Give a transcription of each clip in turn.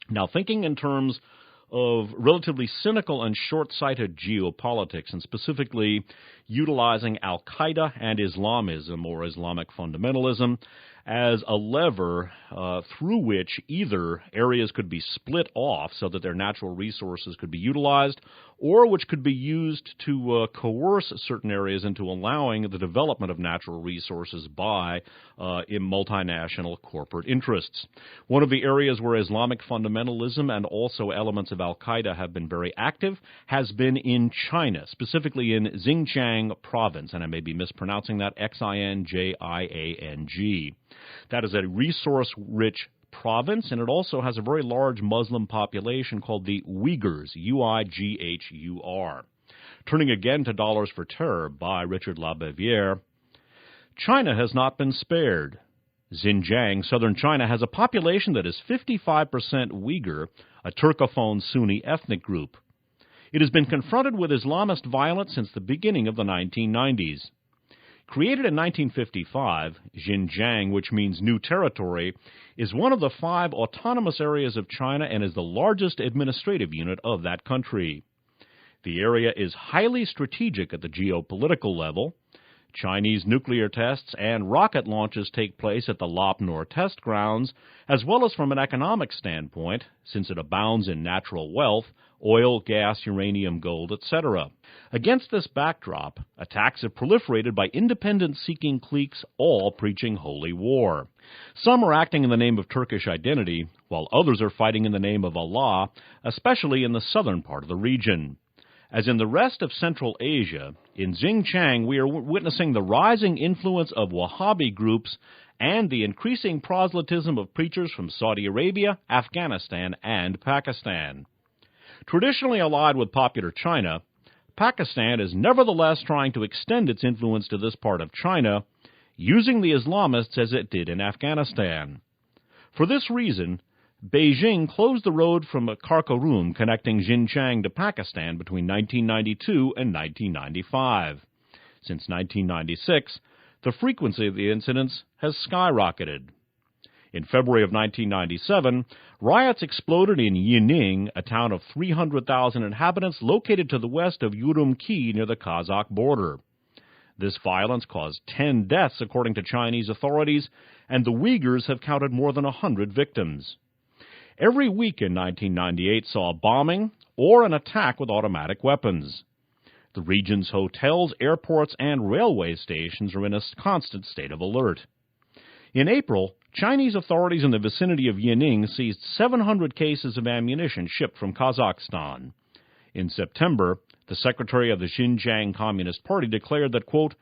Now, thinking in terms of relatively cynical and short-sighted geopolitics, and specifically utilizing al-Qaeda and Islamism, or Islamic fundamentalism, as a lever through which either areas could be split off so that their natural resources could be utilized, or which could be used to coerce certain areas into allowing the development of natural resources by multinational corporate interests. One of the areas where Islamic fundamentalism and also elements of al-Qaeda have been very active has been in China, specifically in Xinjiang province, and I may be mispronouncing that, Xinjiang. That is a resource-rich province, and it also has a very large Muslim population called the Uyghurs, U-I-G-H-U-R. Turning again to Dollars for Terror by Richard Labeviere, China has not been spared. Xinjiang, southern China, has a population that is 55% Uyghur, a Turcophone Sunni ethnic group. It has been confronted with Islamist violence since the beginning of the 1990s. Created in 1955, Xinjiang, which means new territory, is one of the 5 autonomous areas of China and is the largest administrative unit of that country. The area is highly strategic at the geopolitical level. Chinese nuclear tests and rocket launches take place at the Lop Nor test grounds, as well as from an economic standpoint, since it abounds in natural wealth, oil, gas, uranium, gold, etc. Against this backdrop, attacks have proliferated by independence-seeking cliques, all preaching holy war. Some are acting in the name of Turkish identity, while others are fighting in the name of Allah, especially in the southern part of the region. As in the rest of Central Asia, in Xinjiang we are witnessing the rising influence of Wahhabi groups and the increasing proselytism of preachers from Saudi Arabia, Afghanistan, and Pakistan. Traditionally allied with popular China, Pakistan is nevertheless trying to extend its influence to this part of China, using the Islamists as it did in Afghanistan. For this reason, Beijing closed the road from Karakorum connecting Xinjiang to Pakistan between 1992 and 1995. Since 1996, the frequency of the incidents has skyrocketed. In February of 1997, riots exploded in Yining, a town of 300,000 inhabitants located to the west of Urumqi near the Kazakh border. This violence caused 10 deaths, according to Chinese authorities, and the Uyghurs have counted more than 100 victims. Every week in 1998 saw a bombing or an attack with automatic weapons. The region's hotels, airports, and railway stations are in a constant state of alert. In April, Chinese authorities in the vicinity of Yining seized 700 cases of ammunition shipped from Kazakhstan. In September, the secretary of the Xinjiang Communist Party declared that, quote,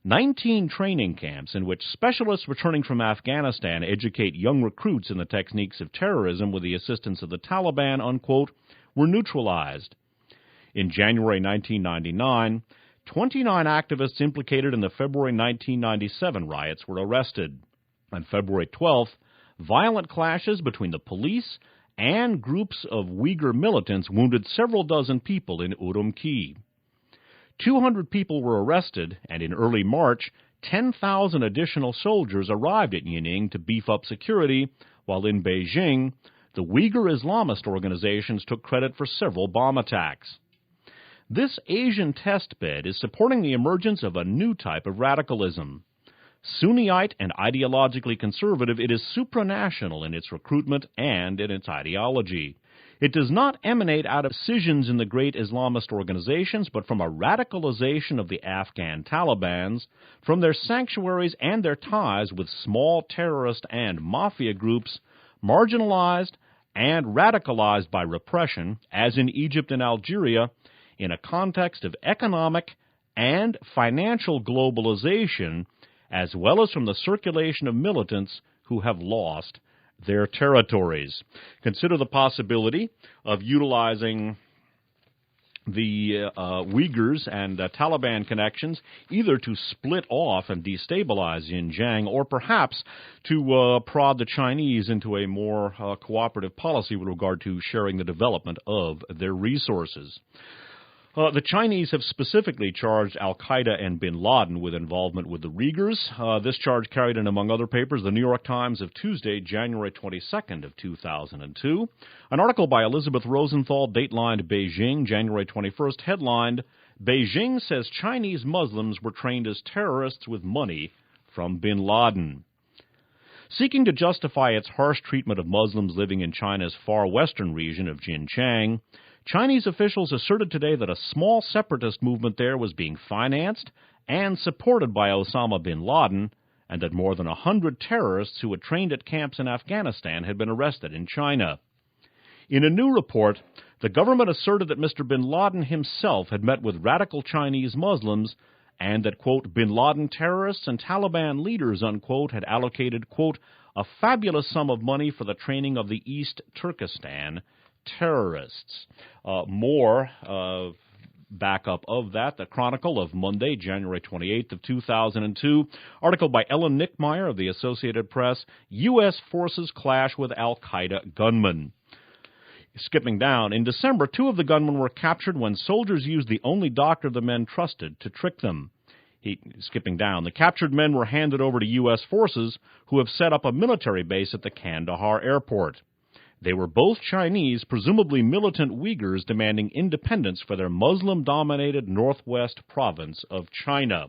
19 training camps in which specialists returning from Afghanistan educate young recruits in the techniques of terrorism with the assistance of the Taliban, unquote, were neutralized. In January 1999, 29 activists implicated in the February 1997 riots were arrested. On February 12th, violent clashes between the police and groups of Uyghur militants wounded several dozen people in Urumqi. 200 people were arrested, and in early March, 10,000 additional soldiers arrived at Yining to beef up security, while in Beijing, the Uyghur Islamist organizations took credit for several bomb attacks. This Asian testbed is supporting the emergence of a new type of radicalism. Sunnite and ideologically conservative, it is supranational in its recruitment and in its ideology. It does not emanate out of decisions in the great Islamist organizations, but from a radicalization of the Afghan Talibans, from their sanctuaries and their ties with small terrorist and mafia groups, marginalized and radicalized by repression, as in Egypt and Algeria, in a context of economic and financial globalization, as well as from the circulation of militants who have lost their territories. Consider the possibility of utilizing the Uyghurs and Taliban connections either to split off and destabilize Xinjiang or perhaps to prod the Chinese into a more cooperative policy with regard to sharing the development of their resources. The Chinese have specifically charged al-Qaeda and bin Laden with involvement with the Uyghurs. This charge carried in, among other papers, the New York Times of Tuesday, January 22nd of 2002. An article by Elizabeth Rosenthal, datelined Beijing, January 21st, headlined, Beijing says Chinese Muslims were trained as terrorists with money from bin Laden. Seeking to justify its harsh treatment of Muslims living in China's far western region of Xinjiang, Chinese officials asserted today that a small separatist movement there was being financed and supported by Osama bin Laden, and that more than 100 terrorists who had trained at camps in Afghanistan had been arrested in China. In a new report, the government asserted that Mr. bin Laden himself had met with radical Chinese Muslims and that, quote, bin Laden terrorists and Taliban leaders, unquote, had allocated, quote, a fabulous sum of money for the training of the East Turkestan terrorists. More backup of that, the Chronicle of Monday, January 28th of 2002, article by Ellen Nickmeyer of the Associated Press, U.S. forces clash with al-Qaeda gunmen. Skipping down, in December, 2 of the gunmen were captured when soldiers used the only doctor the men trusted to trick them. Skipping down, the captured men were handed over to U.S. forces who have set up a military base at the Kandahar airport. They were both Chinese, presumably militant Uyghurs demanding independence for their Muslim-dominated northwest province of China.